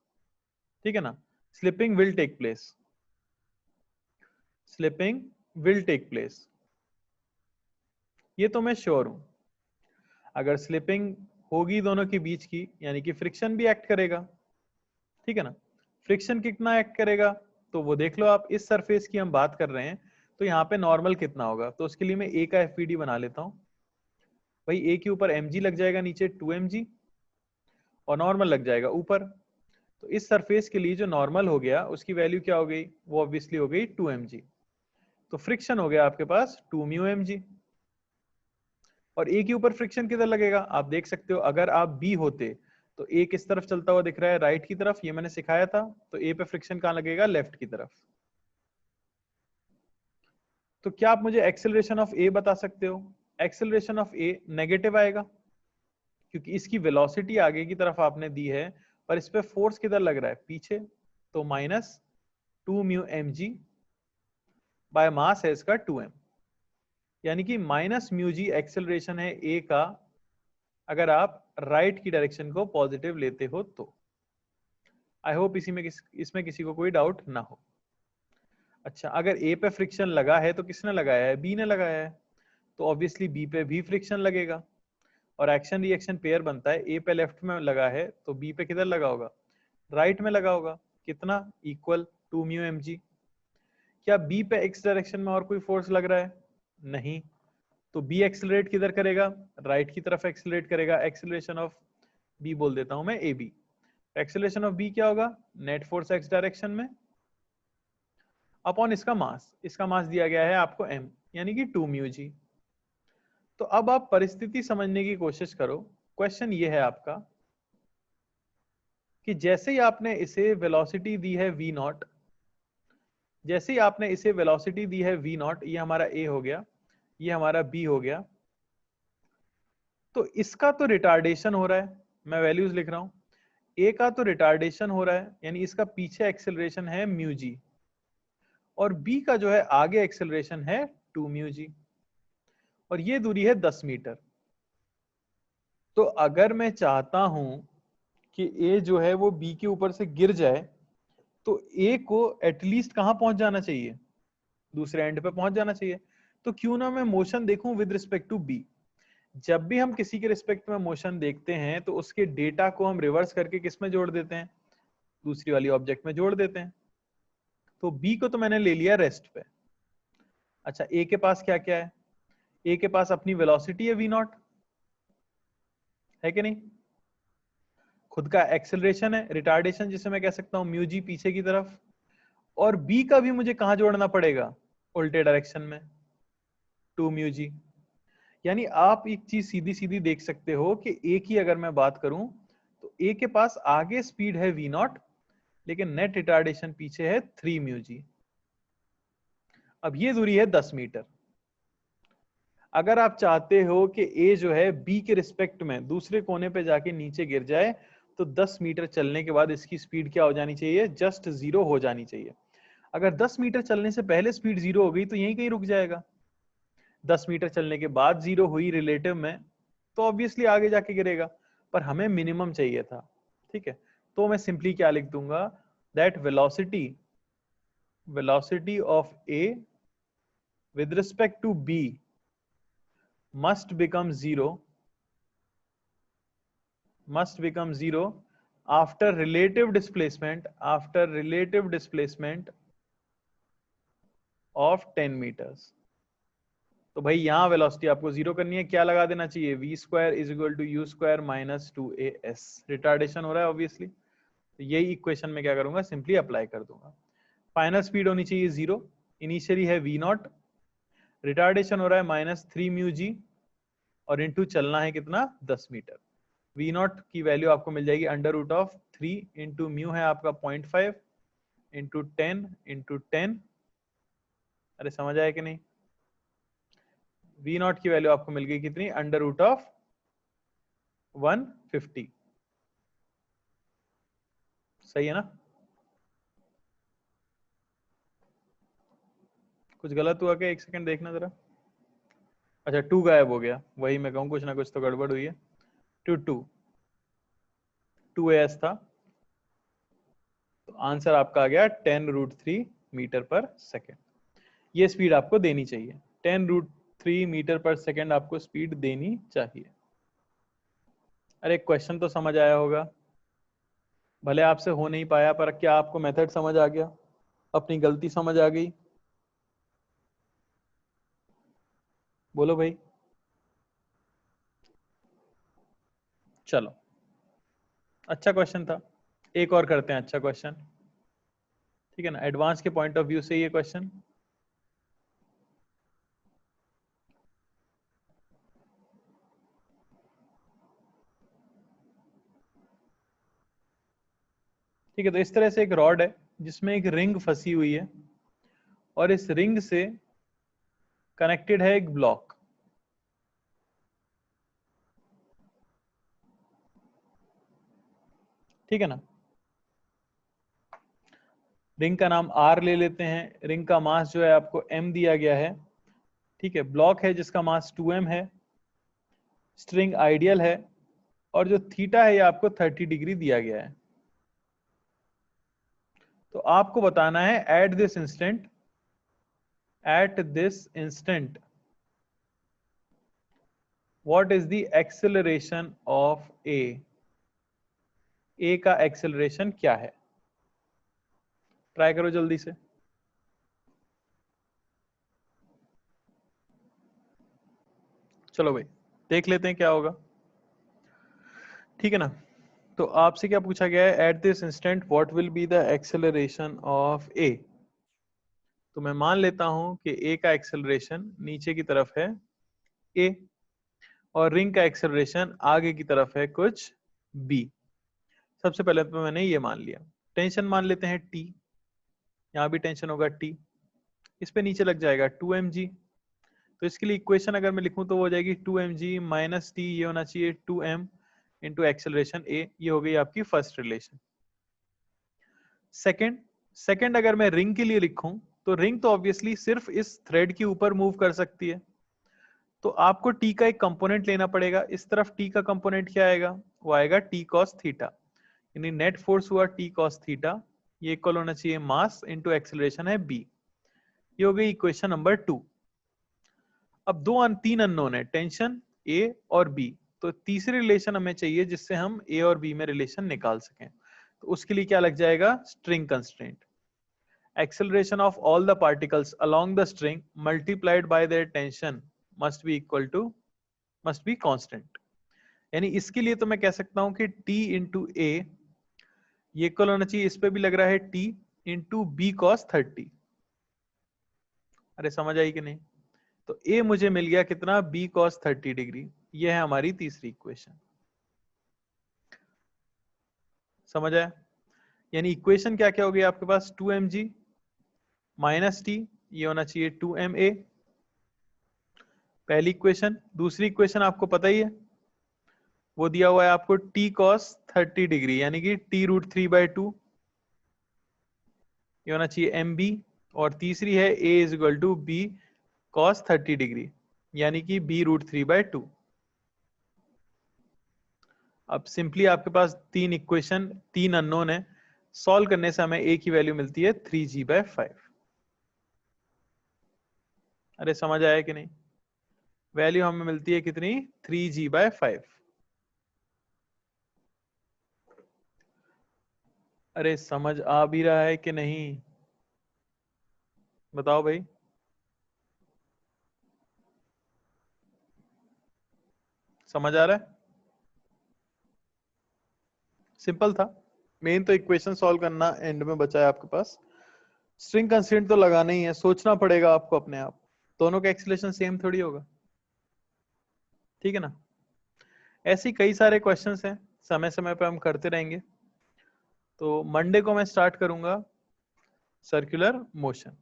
ठीक है ना, slipping will take place, slipping will take place, ये तो मैं श्योर हूं। अगर स्लिपिंग होगी दोनों के बीच की यानी कि फ्रिक्शन भी एक्ट करेगा, ठीक है ना। फ्रिक्शन कितना एक्ट करेगा तो वो देख लो आप, इस सरफेस की हम बात कर रहे हैं तो यहाँ पे नॉर्मल कितना होगा, तो उसके लिए मैं ए का एफपीडी बना लेता हूं। भाई ए के ऊपर mg लग जाएगा, नीचे 2mg, और नॉर्मल लग जाएगा ऊपर। तो इस सरफेस के लिए जो नॉर्मल हो गया उसकी वैल्यू क्या हो गई, वो ऑब्वियसली हो गई 2mg। तो फ्रिक्शन हो गया आपके पास 2μmg। और ए के ऊपर फ्रिक्शन किधर लगेगा, आप देख सकते हो, अगर आप बी होते तो ए किस तरफ चलता हुआ दिख रहा है, राइट की तरफ, ये मैंने सिखाया था। तो ए पे फ्रिक्शन कहां लगेगा, लेफ्ट की तरफ। तो क्या आप मुझे एक्सेलरेशन ऑफ ए बता सकते हो? एक्सेलरेशन ऑफ ए नेगेटिव आएगा क्योंकि इसकी वेलोसिटी आगे की तरफ आपने दी है, पर इस पे फोर्स किधर लग रहा है, पीछे। तो माइनस 2μmg बाय मास है इसका 2m, यानी कि माइनस म्यूजी एक्सेलरेशन है ए का अगर आप राइट की डायरेक्शन को पॉजिटिव लेते हो तो। आई होप इसमें किसी को कोई डाउट ना हो। अच्छा, अगर ए पे फ्रिक्शन लगा है तो किसने लगाया है, बी ने लगाया है, तो ऑब्वियसली बी पे भी फ्रिक्शन लगेगा। और एक्शन रिएक्शन पेयर बनता है, ए पे लेफ्ट में लगा है तो बी पे किधर लगा होगा, राइट में लगा होगा। कितना, इक्वल 2μmg। क्या बी पे एक्स डायरेक्शन में और कोई फोर्स लग रहा है, नहीं। तो बी एक्सेलरेट किधर करेगा, राइट की तरफ एक्सेलरेट करेगा। एक्सेलरेशन ऑफ बी बोल देता हूं मैं A B. Acceleration of B क्या होगा, नेट फोर्स एक्स डायरेक्शन में अपॉन इसका मास दिया गया है आपको m, यानी कि 2μg। तो अब आप परिस्थिति समझने की कोशिश करो। क्वेश्चन ये है आपका कि जैसे ही आपने इसे वेलोसिटी दी है v0, जैसे ही आपने इसे वेलोसिटी दी है v0, ये हमारा a हो गया, ये हमारा b हो गया। तो इसका तो रिटार्डेशन हो रहा है, मैं वैल्यूज लिख रहा हूं। a का तो रिटार्डेशन हो रहा है, यानी इसका पीछे एक्सेलरेशन है म्यू जी, और b का जो है आगे एक्सेलरेशन है 2 म्यू जी, और ये दूरी है 10 मीटर। तो अगर मैं चाहता हूं कि a जो है वो b के ऊपर से गिर जाए, तो a को एटलीस्ट कहां पहुंच जाना चाहिए, दूसरे एंड पे पहुंच जाना चाहिए। तो क्यों ना मैं मोशन देखूं विद रिस्पेक्ट टू b। जब भी हम किसी के रिस्पेक्ट में मोशन देखते हैं तो उसके डेटा को हम रिवर्स करके किस में जोड़ देते हैं, दूसरी वाली ऑब्जेक्ट में जोड़ देते हैं। तो b को तो मैंने ले लिया रेस्ट पे। अच्छा, a के पास क्या क्या है, a के पास अपनी वेलोसिटी है v0, है कि नहीं, खुद का एक्सेलरेशन है, रिटार्डेशन जिसे मैं कह सकता हूं म्यू जी पीछे की तरफ, और b का भी मुझे कहां जोड़ना पड़ेगा, उल्टे डायरेक्शन में 2 म्यू जी। यानी आप एक चीज सीधी सीधी देख सकते हो कि a की अगर मैं बात करूं तो a के पास आगे स्पीड है v0, लेकिन नेट रिटार्डेशन पीछे है 3 म्यू जी। अब ये दूरी है 10 मीटर। अगर आप चाहते हो कि a जो है b के रिस्पेक्ट में दूसरे कोने पे जाके नीचे गिर जाए, तो 10 मीटर चलने के बाद इसकी स्पीड क्या हो जानी चाहिए, जस्ट 0 हो जानी चाहिए। अगर 10 मीटर चलने से पहले स्पीड 0 हो गई तो यहीं कहीं रुक जाएगा। 10 मीटर चलने के बाद 0 हुई रिलेटिव में, तो ऑब्वियसली आगे जाके गिरेगा, पर हमें मिनिमम चाहिए था। ठीक है, तो मैं सिंपली क्या लिख दूंगा, that velocity of a with respect to b must become zero after relative displacement of 10 meters। तो भाई यहां वेलोसिटी आपको जीरो करनी है, क्या लगा देना चाहिए, v square is equal to U square minus 2as। Retardation हो रहा है ऑब्वियसली, तो यही इक्वेशन में क्या करूंगा, सिंपली अप्लाई कर दूंगा। फाइनल स्पीड होनी चाहिए 0, इनिशियली है v0, रिटार्डेशन हो रहा है -3 म्यू जी, और इनटू चलना है कितना, 10 मीटर। v0 की वैल्यू आपको मिल जाएगी √3 इंटू म्यू है आपका 0.5 इंटू 10 अरे समझ आया कि नहीं, v0 की वैल्यू आपको मिल गई कितनी, √150। सही है ना, कुछ गलत हुआ क्या, एक सेकंड देखना जरा। अच्छा 2 गायब हो गया, वही मैं कहूँ कुछ ना कुछ तो गड़बड़ हुई है। 2as था, तो आंसर आपका आ गया 10√3 मीटर पर सेकेंड। ये स्पीड आपको देनी चाहिए, 10√3 मीटर पर सेकेंड आपको स्पीड देनी चाहिए। अरे क्वेश्चन तो समझ आया होगा, भले आपसे हो नहीं पाया, पर क्या आपको मेथड समझ आ गया, अपनी गलती समझ आ गई, बोलो भाई। चलो अच्छा क्वेश्चन था, एक और करते हैं अच्छा क्वेश्चन, ठीक है ना, एडवांस के पॉइंट ऑफ व्यू से ये क्वेश्चन। ठीक है, तो इस तरह से एक रॉड है जिसमें एक रिंग फंसी हुई है, और इस रिंग से कनेक्टेड है एक ब्लॉक। ठीक है ना, रिंग का नाम R ले लेते हैं, रिंग का मास जो है आपको m दिया गया है। ठीक है, ब्लॉक है जिसका मास 2m है, स्ट्रिंग आइडियल है, और जो थीटा है ये आपको 30 डिग्री दिया गया है। तो आपको बताना है at this instant what is the acceleration of A का एक्सेलरेशन क्या है, ट्राई करो जल्दी से। चलो भाई देख लेते हैं क्या होगा, ठीक है ना। तो आपसे क्या पूछा गया है, at this instant what will be the acceleration of A. तो मैं मान लेता हूं कि ए का एक्सेलरेशन नीचे की तरफ है ए, और रिंग का एक्सेलरेशन आगे की तरफ है कुछ बी। सबसे पहले तो मैंने ये मान लिया, टेंशन मान लेते हैं टी, यहाँ भी टेंशन होगा टी, इस पे नीचे लग जाएगा 2 mg। तो इसके लिए इक्वेशन अगर मैं लिखूं तो वो हो जाएगी 2mg माइनस टी, ये होना चाहिए 2m इंटू एक्सेलरेशन a। ये हो गई आपकी फर्स्ट रिलेशन। सेकंड अगर मैं रिंग के लिए लिखूं तो रिंग तो ऑब्वियसली सिर्फ इस थ्रेड के ऊपर मूव कर सकती है, तो आपको टी का एक कंपोनेंट लेना पड़ेगा। इस तरफ टी का कंपोनेंट क्या आएगा, वो आएगा टी कॉस थीटा, यानी नेट फोर्स हुआ टी कॉस थीटा, ये इक्वल होना चाहिए मास इंटू एक्सेलरेशन है बी। ये हो गई इक्वेशन नंबर 2। अब तीन अननोन है, टेंशन ए और बी, तो तीसरी रिलेशन हमें चाहिए जिससे हम ए और बी में रिलेशन निकाल सकें। तो उसके लिए क्या लग जाएगा, string constraint. Acceleration of all the particles along the string multiplied by their tension must be constant। यानी इसके लिए तो मैं कह सकता हूं कि T इंटू ए ये इक्वल होना चाहिए, इस पे भी लग रहा है T इंटू बी कॉस 30। अरे समझ आई कि नहीं? तो A मुझे मिल गया कितना, B cos 30 डिग्री। ये है हमारी तीसरी इक्वेशन। समझ आया? यानी इक्वेशन क्या क्या हो गई आपके पास, 2mg माइनस टी, ये होना चाहिए 2ma, पहली इक्वेशन। दूसरी इक्वेशन आपको पता ही है, वो दिया हुआ है आपको t cos 30 डिग्री, यानी कि t√3/2, ये होना चाहिए mb। और तीसरी है a is equal to b cos 30 degree, यानी कि b√3/2। अब सिंपली आपके पास तीन इक्वेशन, तीन अननोन है, सॉल्व करने से हमें a की वैल्यू मिलती है 3g/5। अरे समझ आया कि नहीं? वैल्यू हमें मिलती है कितनी, 3g/5। अरे समझ आ भी रहा है कि नहीं, बताओ भाई। समझ आ रहा है? सिंपल था। मेन तो इक्वेशन सॉल्व करना एंड में बचा है आपके पास। स्ट्रिंग कंस्ट्रेंट तो लगाना ही है, सोचना पड़ेगा आपको अपने आप, दोनों का एक्सेलेरेशन सेम थोड़ी होगा, ठीक है ना? ऐसे ही कई सारे क्वेश्चंस हैं, समय समय पे हम करते रहेंगे। तो मंडे को मैं स्टार्ट करूंगा सर्कुलर मोशन।